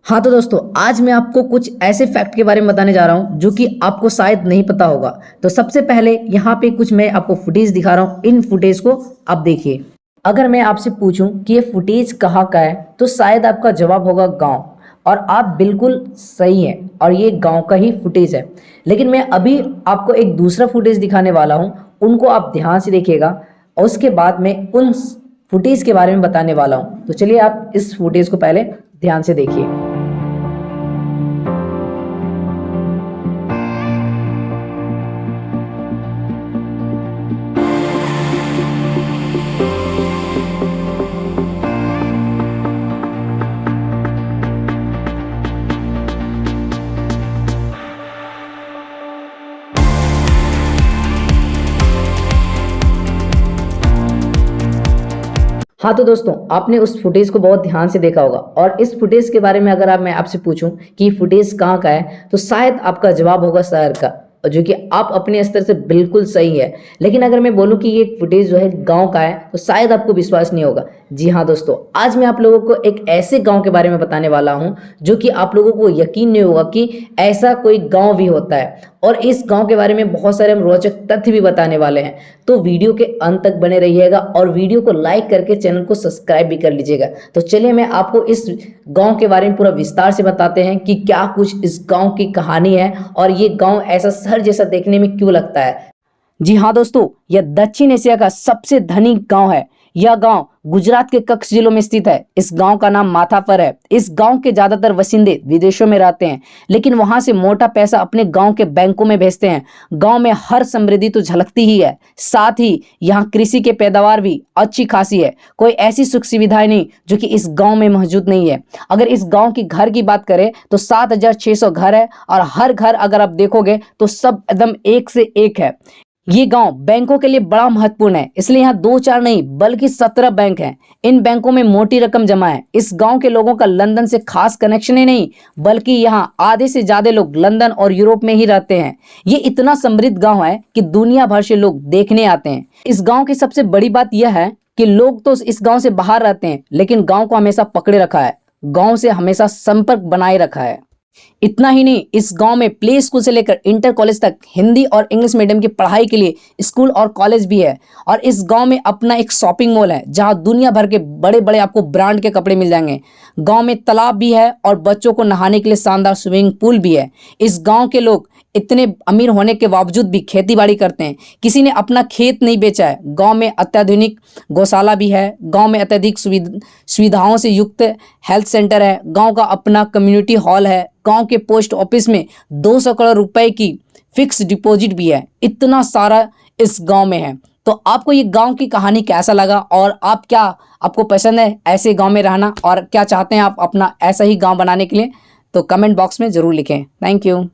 हाँ तो दोस्तों, आज मैं आपको कुछ ऐसे फैक्ट के बारे में बताने जा रहा हूँ जो कि आपको शायद नहीं पता होगा। तो सबसे पहले यहाँ पे कुछ मैं आपको फुटेज दिखा रहा हूँ। इन फुटेज को आप देखिए। अगर मैं आपसे पूछूं कि ये फुटेज कहाँ का है तो शायद आपका जवाब होगा गांव। और आप बिल्कुल सही हैं, और ये गांव का ही फुटेज है। लेकिन मैं अभी आपको एक दूसरा फुटेज दिखाने वाला हूँ, उनको आप ध्यान से देखिएगा और उसके बाद मैं उन फुटेज के बारे में बताने वाला हूँ। तो चलिए आप इस फुटेज को पहले ध्यान से देखिए। हाँ तो दोस्तों, आपने उस फुटेज को बहुत ध्यान से देखा होगा, और इस फुटेज के बारे में अगर मैं आपसे पूछूं कि फुटेज कहाँ का है तो शायद आपका जवाब होगा शहर का, जो कि आप अपने स्तर से बिल्कुल सही है। लेकिन अगर मैं बोलूं कि ये फुटेज जो है गांव का है तो शायद आपको विश्वास नहीं होगा। जी हाँ दोस्तों, आज मैं आप लोगों को एक ऐसे गांव के बारे में बताने वाला हूं जो कि आप लोगों को यकीन नहीं होगा कि ऐसा कोई गांव भी होता है। और इस गांव के बारे में बहुत सारे हम रोचक तथ्य भी बताने वाले हैं। तो वीडियो के अंत तक बने रहिएगा और वीडियो को लाइक करके चैनल को सब्सक्राइब भी कर लीजिएगा। तो चलिए मैं आपको इस गांव के बारे में पूरा विस्तार से बताते हैं कि क्या कुछ इस गांव की कहानी है और ये गांव ऐसा शहर जैसा देखने में क्यों लगता है। जी हाँ दोस्तों, यह दक्षिण एशिया का सबसे धनिक गांव है। यह गांव गुजरात के कच्छ जिलों में स्थित है। इस गांव का नाम माथापर है। इस गांव के ज्यादातर वसिंदे विदेशों में रहते हैं, लेकिन वहां से मोटा पैसा अपने गांव के बैंकों में भेजते हैं। गांव में हर समृद्धि तो झलकती ही है, साथ ही यहाँ कृषि के पैदावार भी अच्छी खासी है। कोई ऐसी सुख सुविधाएं नहीं जो कि इस गांव में मौजूद नहीं है। अगर इस गांव की घर की बात करें तो 7,600 घर है, और हर घर अगर आप देखोगे तो सब एकदम एक से एक है। ये गांव बैंकों के लिए बड़ा महत्वपूर्ण है, इसलिए यहाँ 2-4 नहीं बल्कि 17 बैंक हैं। इन बैंकों में मोटी रकम जमा है। इस गांव के लोगों का लंदन से खास कनेक्शन ही नहीं, बल्कि यहाँ आधे से ज्यादा लोग लंदन और यूरोप में ही रहते हैं। ये इतना समृद्ध गांव है कि दुनिया भर से लोग देखने आते हैं। इस गांव की सबसे बड़ी बात यह है कि लोग तो इस गांव से बाहर रहते हैं, लेकिन गांव को हमेशा पकड़े रखा है, गांव से हमेशा संपर्क बनाए रखा है। इतना ही नहीं, इस गांव में प्ले स्कूल से लेकर इंटर कॉलेज तक हिंदी और इंग्लिश मीडियम की पढ़ाई के लिए स्कूल और कॉलेज भी है। और इस गांव में अपना एक शॉपिंग मॉल है जहां दुनिया भर के बड़े बड़े आपको ब्रांड के कपड़े मिल जाएंगे। गांव में तालाब भी है और बच्चों को नहाने के लिए शानदार स्विमिंग पूल भी है। इस गांव के लोग इतने अमीर होने के बावजूद भी खेती बाड़ी करते हैं। किसी ने अपना खेत नहीं बेचा है। गांव में अत्याधुनिक गौशाला भी है। गांव में अत्यधिक सुविधाओं से युक्त हेल्थ सेंटर है। गांव का अपना कम्युनिटी हॉल है। गांव के पोस्ट ऑफिस में 200 करोड़ रुपए की फिक्स डिपॉजिट भी है। इतना सारा इस गांव में है। तो आपको ये गांव की कहानी कैसा लगा, और आपको पसंद है ऐसे गांव में रहना, और क्या चाहते हैं आप अपना ऐसा ही गांव बनाने के लिए? तो कमेंट बॉक्स में जरूर लिखें। Thank you.